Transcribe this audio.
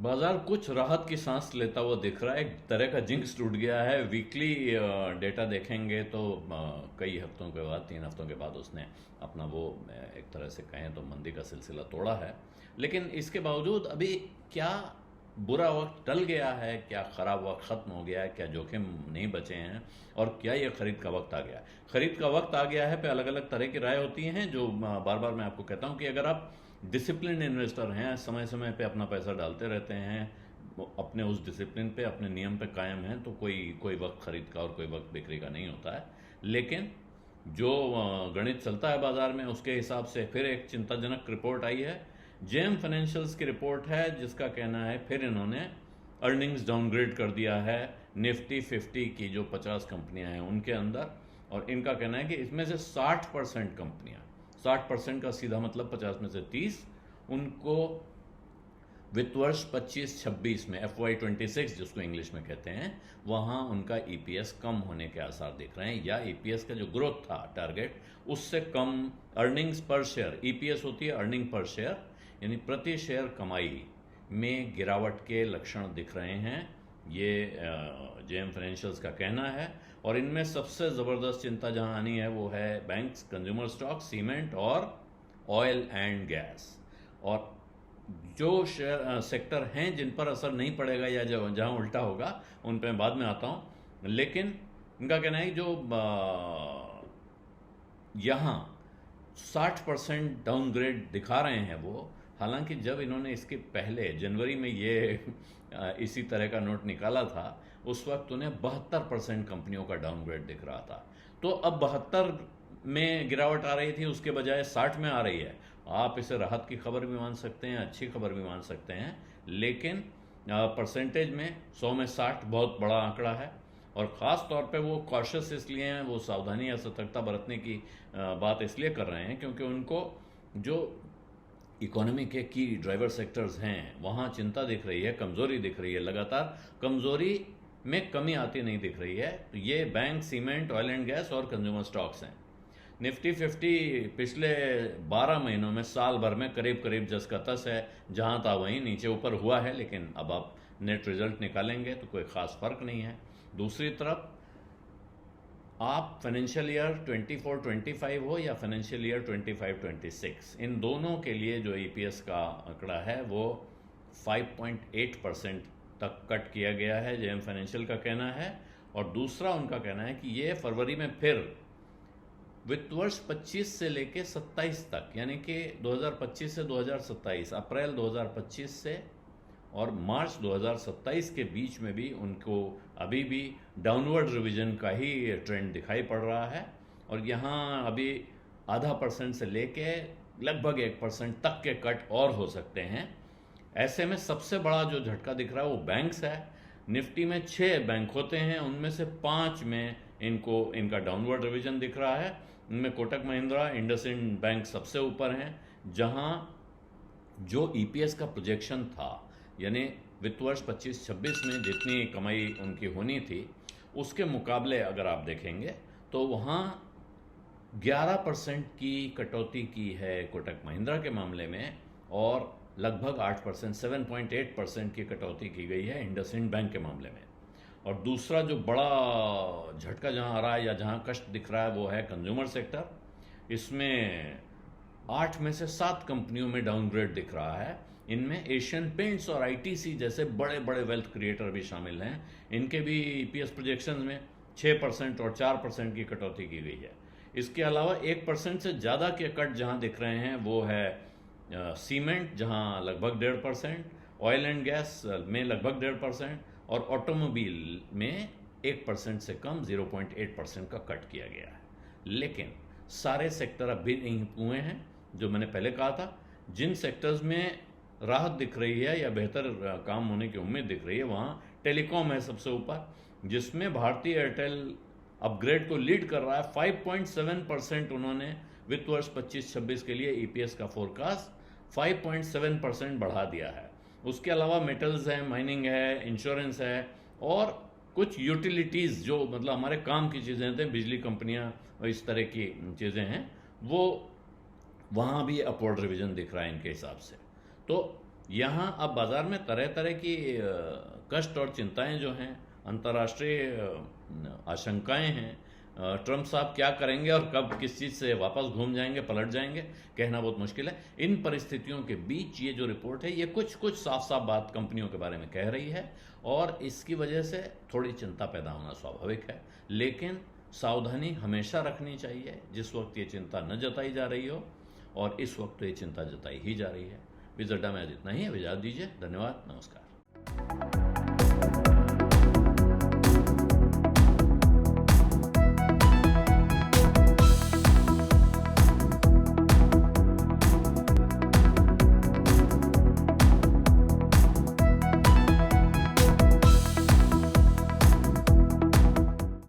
बाजार कुछ राहत की सांस लेता हुआ दिख रहा है। एक तरह का जिंक्स टूट गया है। वीकली डेटा देखेंगे तो कई हफ्तों के बाद, 3 हफ्तों के बाद उसने अपना वो एक तरह से कहें तो मंदी का सिलसिला तोड़ा है। लेकिन इसके बावजूद अभी क्या बुरा वक्त टल गया है, क्या खराब वक्त खत्म हो गया है, क्या जोखिम नहीं बचे हैं, और क्या ये खरीद का वक्त आ गया है? खरीद का वक्त आ गया है पे अलग अलग तरह की राय होती हैं। जो बार बार मैं आपको कहता हूँ कि अगर आप डिसिप्लिन इन्वेस्टर हैं, समय समय पे अपना पैसा डालते रहते हैं, अपने उस डिसिप्लिन पे, अपने नियम पे कायम हैं, तो कोई कोई वक्त खरीद का और कोई वक्त बिक्री का नहीं होता है। लेकिन जो गणित चलता है बाजार में, उसके हिसाब से फिर एक चिंताजनक रिपोर्ट आई है। जेएम फाइनेंशियल्स की रिपोर्ट है, जिसका कहना है फिर इन्होंने अर्निंग्स डाउनग्रेड कर दिया है निफ्टी 50 की जो 50 कंपनियां हैं उनके अंदर। और इनका कहना है कि इसमें से 60% कंपनियां, 60% का सीधा मतलब 50 में से 30, उनको वित्त वर्ष 25-26 में FY26 जिसको इंग्लिश में कहते हैं, वहां उनका ईपीएस कम होने के आसार दिख रहे हैं, या ईपीएस का जो ग्रोथ था टारगेट उससे कम। अर्निंग्स पर शेयर, ईपीएस होती है अर्निंग पर शेयर, यानी प्रति शेयर कमाई में गिरावट के लक्षण दिख रहे हैं। ये जेएम फाइनेंशियल्स का कहना है। और इनमें सबसे ज़बरदस्त चिंता जहां आनी है वो है बैंक्स, कंज्यूमर स्टॉक, सीमेंट और ऑयल एंड गैस। और जो सेक्टर हैं जिन पर असर नहीं पड़ेगा या जहां उल्टा होगा उन पर मैं बाद में आता हूं। लेकिन इनका कहना है कि जो यहाँ 60% डाउनग्रेड दिखा रहे हैं वो, हालांकि जब इन्होंने इसके पहले जनवरी में ये इसी तरह का नोट निकाला था, उस वक्त उन्हें 72% कंपनियों का डाउनग्रेड दिख रहा था। तो अब 72 में गिरावट आ रही थी, उसके बजाय 60 में आ रही है। आप इसे राहत की खबर भी मान सकते हैं, अच्छी खबर भी मान सकते हैं, लेकिन परसेंटेज में 100 में 60 बहुत बड़ा आंकड़ा है। और ख़ास तौर पे वो कॉशियस इसलिए हैं, वो सावधानी या सतर्कता बरतने की बात इसलिए कर रहे हैं क्योंकि उनको जो इकोनॉमी के की ड्राइवर सेक्टर्स हैं वहाँ चिंता दिख रही है, कमज़ोरी दिख रही है, लगातार कमज़ोरी में कमी आती नहीं दिख रही है। तो ये bank, cement, oil and gas और कंज्यूमर स्टॉक्स हैं। निफ्टी 50 पिछले 12 महीनों में, साल भर में करीब करीब जस का तस है, जहां था वहीं नीचे ऊपर हुआ है। लेकिन अब आप नेट रिजल्ट निकालेंगे तो कोई ख़ास फर्क नहीं है। दूसरी तरफ आप फाइनेंशियल ईयर 24-25 हो या फाइनेंशियल ईयर 25-26, इन दोनों के लिए जो ईपीएस का आंकड़ा है वो 5.8% तक कट किया गया है, जेएम फाइनेंशियल का कहना है। और दूसरा उनका कहना है कि ये फरवरी में फिर वित्त वर्ष 25 से लेके 27 तक, यानी कि 2025 से 2027, अप्रैल 2025 से और मार्च 2027 के बीच में भी उनको अभी भी डाउनवर्ड रिवीजन का ही ट्रेंड दिखाई पड़ रहा है। और यहाँ अभी 0.5% से लेके लगभग 1% तक के कट और हो सकते हैं। ऐसे में सबसे बड़ा जो झटका दिख रहा है वो बैंक्स है। निफ्टी में 6 बैंक होते हैं, उनमें से 5 में इनका डाउनवर्ड रिवीजन दिख रहा है। इनमें कोटक महिंद्रा, इंडसइंड बैंक सबसे ऊपर हैं, जहां जो ईपीएस का प्रोजेक्शन था, यानी वित्त वर्ष 25-26 में जितनी कमाई उनकी होनी थी उसके मुकाबले अगर आप देखेंगे तो वहाँ 11% की कटौती की है कोटक महिंद्रा के मामले में, और लगभग 8%, 7.8% की कटौती की गई है इंडसइंड बैंक के मामले में। और दूसरा जो बड़ा झटका जहां आ रहा है या जहां कष्ट दिख रहा है वो है कंज्यूमर सेक्टर। इसमें 8 में से 7 कंपनियों में डाउनग्रेड दिख रहा है। इनमें एशियन पेंट्स और आईटीसी जैसे बड़े बड़े वेल्थ क्रिएटर भी शामिल हैं। इनके भी ईपीएस प्रोजेक्शंस में 6% और 4% की कटौती की गई है। इसके अलावा 1% से ज़्यादा के कट जहां दिख रहे हैं वो है सीमेंट, जहां लगभग 1.5%, ऑयल एंड गैस में लगभग 1.5%, और ऑटोमोबाइल में 1% से कम 0.8% का कट किया गया है। लेकिन सारे सेक्टर अब भी नहीं हुए हैं। जो मैंने पहले कहा था, जिन सेक्टर्स में राहत दिख रही है या बेहतर काम होने की उम्मीद दिख रही है, वहाँ टेलीकॉम है सबसे ऊपर, जिसमें भारतीय एयरटेल अपग्रेड को लीड कर रहा है। 5.7% उन्होंने वित्त वर्ष 25-26 के लिए ईपीएस का फोरकास्ट 5.7% बढ़ा दिया है। उसके अलावा मेटल्स है, माइनिंग है, इंश्योरेंस है, और कुछ यूटिलिटीज़ जो मतलब हमारे काम की चीज़ें हैं, बिजली कंपनियां और इस तरह की चीज़ें हैं, वो वहाँ भी अपवर्ड रिवीजन दिख रहा है इनके हिसाब से। तो यहाँ अब बाजार में तरह तरह की कष्ट और चिंताएं जो हैं, अंतर्राष्ट्रीय आशंकाएं हैं। ट्रम्प साहब क्या करेंगे और कब किस चीज़ से वापस घूम जाएंगे, पलट जाएंगे, कहना बहुत मुश्किल है। इन परिस्थितियों के बीच ये जो रिपोर्ट है, ये कुछ कुछ साफ साफ बात कंपनियों के बारे में कह रही है, और इसकी वजह से थोड़ी चिंता पैदा होना स्वाभाविक है। लेकिन सावधानी हमेशा रखनी चाहिए, जिस वक्त ये चिंता न जताई जा रही हो, और इस वक्त तो ये चिंता जताई ही जा रही है। विज़ अड्डा में आज इतना ही है। इजाज़त दीजिए। धन्यवाद। नमस्कार।